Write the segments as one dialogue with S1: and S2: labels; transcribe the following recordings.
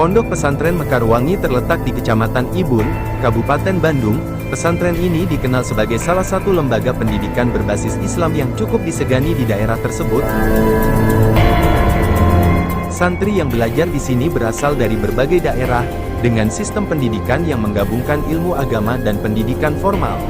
S1: Pondok Pesantren Mekarwangi terletak di Kecamatan Ibun, Kabupaten Bandung. Pesantren ini dikenal sebagai salah satu lembaga pendidikan berbasis Islam yang cukup disegani di daerah tersebut. Santri yang belajar di sini berasal dari berbagai daerah, dengan sistem pendidikan yang menggabungkan ilmu agama dan pendidikan formal.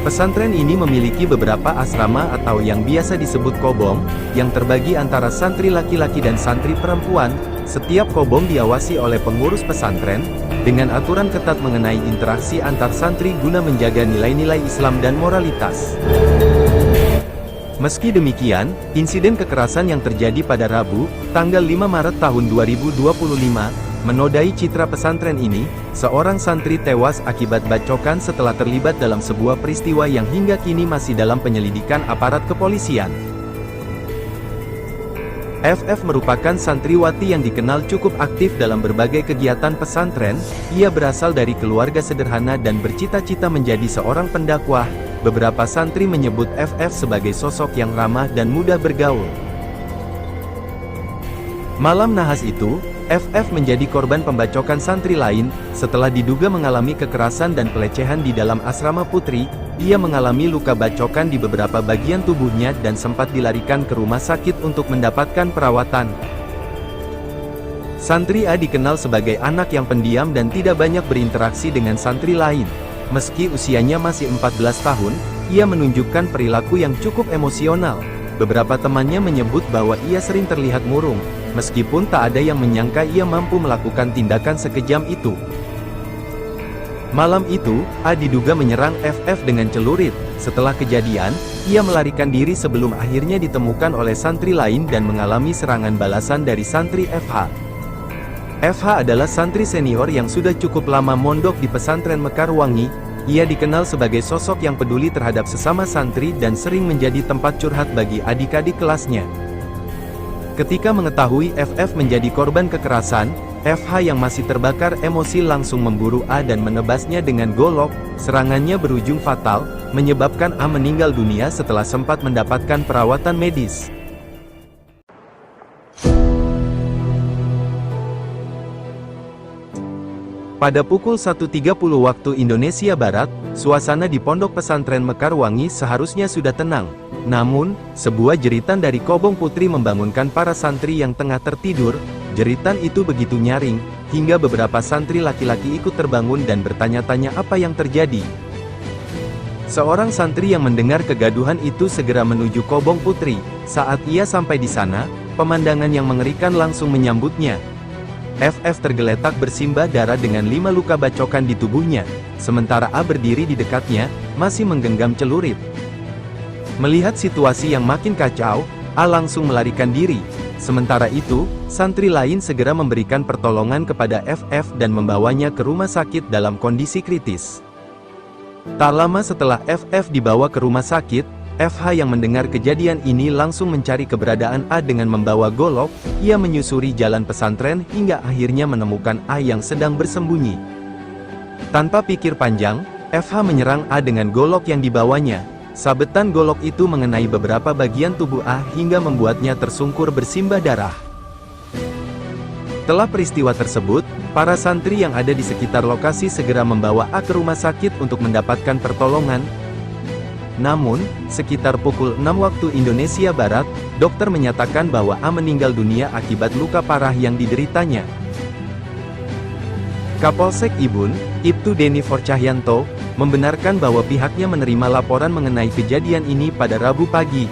S1: Pesantren ini memiliki beberapa asrama atau yang biasa disebut kobong, yang terbagi antara santri laki-laki dan santri perempuan. Setiap kobong diawasi oleh pengurus pesantren, dengan aturan ketat mengenai interaksi antar santri guna menjaga nilai-nilai Islam dan moralitas. Meski demikian, insiden kekerasan yang terjadi pada Rabu, tanggal 5 Maret tahun 2025, menodai citra pesantren ini. Seorang santri tewas akibat bacokan setelah terlibat dalam sebuah peristiwa yang hingga kini masih dalam penyelidikan aparat kepolisian. FF merupakan santriwati yang dikenal cukup aktif dalam berbagai kegiatan pesantren. Ia berasal dari keluarga sederhana dan bercita-cita menjadi seorang pendakwah. Beberapa santri menyebut FF sebagai sosok yang ramah dan mudah bergaul. Malam nahas itu, FF menjadi korban pembacokan santri lain. Setelah diduga mengalami kekerasan dan pelecehan di dalam asrama putri, ia mengalami luka bacokan di beberapa bagian tubuhnya dan sempat dilarikan ke rumah sakit untuk mendapatkan perawatan. Santri A dikenal sebagai anak yang pendiam dan tidak banyak berinteraksi dengan santri lain. Meski usianya masih 14 tahun, ia menunjukkan perilaku yang cukup emosional. Beberapa temannya menyebut bahwa ia sering terlihat murung, meskipun tak ada yang menyangka ia mampu melakukan tindakan sekejam itu. Malam itu, A diduga menyerang FF dengan celurit. Setelah kejadian, ia melarikan diri sebelum akhirnya ditemukan oleh santri lain dan mengalami serangan balasan dari santri FH. FH adalah santri senior yang sudah cukup lama mondok di pesantren Mekarwangi. Ia dikenal sebagai sosok yang peduli terhadap sesama santri dan sering menjadi tempat curhat bagi adik-adik kelasnya. Ketika mengetahui FF menjadi korban kekerasan, FH yang masih terbakar emosi langsung memburu A dan menebasnya dengan golok. Serangannya berujung fatal, menyebabkan A meninggal dunia setelah sempat mendapatkan perawatan medis. Pada pukul 1.30 waktu Indonesia Barat, suasana di Pondok Pesantren Mekarwangi seharusnya sudah tenang. Namun, sebuah jeritan dari kobong putri membangunkan para santri yang tengah tertidur. Jeritan itu begitu nyaring, hingga beberapa santri laki-laki ikut terbangun dan bertanya-tanya apa yang terjadi. Seorang santri yang mendengar kegaduhan itu segera menuju kobong putri. Saat ia sampai di sana, pemandangan yang mengerikan langsung menyambutnya. FF tergeletak bersimbah darah dengan 5 luka bacokan di tubuhnya, sementara A berdiri di dekatnya, masih menggenggam celurit. Melihat situasi yang makin kacau, A langsung melarikan diri. Sementara itu, santri lain segera memberikan pertolongan kepada FF dan membawanya ke rumah sakit dalam kondisi kritis. Tak lama setelah FF dibawa ke rumah sakit, FH yang mendengar kejadian ini langsung mencari keberadaan A dengan membawa golok. Ia menyusuri jalan pesantren hingga akhirnya menemukan A yang sedang bersembunyi. Tanpa pikir panjang, FH menyerang A dengan golok yang dibawanya. Sabetan golok itu mengenai beberapa bagian tubuh A hingga membuatnya tersungkur bersimbah darah. Setelah peristiwa tersebut, para santri yang ada di sekitar lokasi segera membawa A ke rumah sakit untuk mendapatkan pertolongan. Namun, sekitar pukul 6 waktu Indonesia Barat, dokter menyatakan bahwa A meninggal dunia akibat luka parah yang dideritanya. Kapolsek Ibun, Ibtu Deni Forcahyanto, membenarkan bahwa pihaknya menerima laporan mengenai kejadian ini pada Rabu pagi.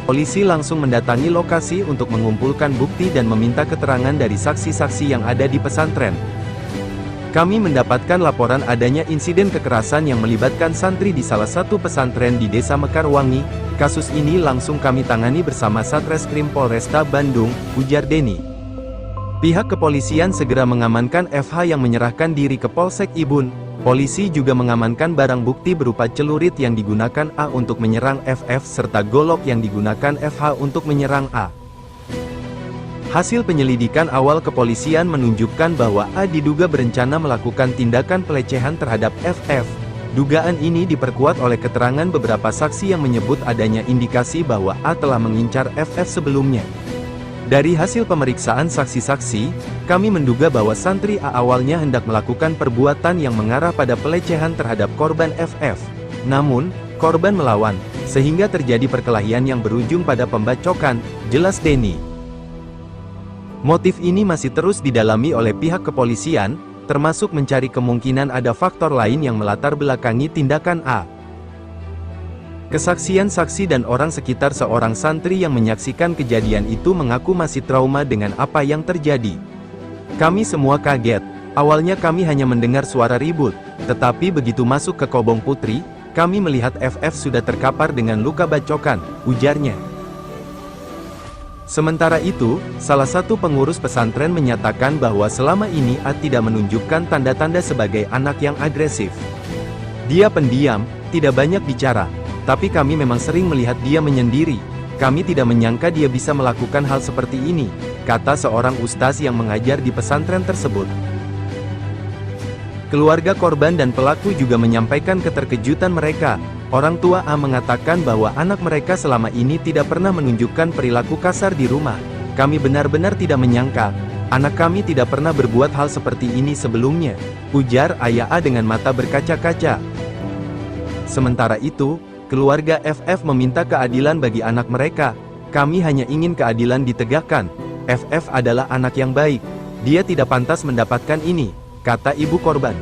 S1: Polisi langsung mendatangi lokasi untuk mengumpulkan bukti dan meminta keterangan dari saksi-saksi yang ada di pesantren. Kami mendapatkan laporan adanya insiden kekerasan yang melibatkan santri di salah satu pesantren di Desa Mekarwangi. Kasus ini langsung kami tangani bersama Satreskrim Polresta Bandung, ujar Deni. Pihak kepolisian segera mengamankan FH yang menyerahkan diri ke Polsek Ibun. Polisi juga mengamankan barang bukti berupa celurit yang digunakan A untuk menyerang FF serta golok yang digunakan FH untuk menyerang A. Hasil penyelidikan awal kepolisian menunjukkan bahwa A diduga berencana melakukan tindakan pelecehan terhadap FF. Dugaan ini diperkuat oleh keterangan beberapa saksi yang menyebut adanya indikasi bahwa A telah mengincar FF sebelumnya. Dari hasil pemeriksaan saksi-saksi, kami menduga bahwa santri A awalnya hendak melakukan perbuatan yang mengarah pada pelecehan terhadap korban FF. Namun, korban melawan, sehingga terjadi perkelahian yang berujung pada pembacokan, jelas Denny. Motif ini masih terus didalami oleh pihak kepolisian, termasuk mencari kemungkinan ada faktor lain yang melatar belakangi tindakan A. Kesaksian saksi dan orang sekitar seorang santri yang menyaksikan kejadian itu mengaku masih trauma dengan apa yang terjadi. Kami semua kaget. Awalnya kami hanya mendengar suara ribut, tetapi begitu masuk ke Kobong Putri, kami melihat FF sudah terkapar dengan luka bacokan, ujarnya. Sementara itu, salah satu pengurus pesantren menyatakan bahwa selama ini A tidak menunjukkan tanda-tanda sebagai anak yang agresif. Dia pendiam, tidak banyak bicara. Tapi kami memang sering melihat dia menyendiri. Kami tidak menyangka dia bisa melakukan hal seperti ini, kata seorang ustaz yang mengajar di pesantren tersebut. Keluarga korban dan pelaku juga menyampaikan keterkejutan mereka. Orang tua A mengatakan bahwa anak mereka selama ini tidak pernah menunjukkan perilaku kasar di rumah. Kami benar-benar tidak menyangka, anak kami tidak pernah berbuat hal seperti ini sebelumnya, ujar ayah A dengan mata berkaca-kaca. Sementara itu, keluarga FF meminta keadilan bagi anak mereka. Kami hanya ingin keadilan ditegakkan. FF adalah anak yang baik. Dia tidak pantas mendapatkan ini, kata ibu korban.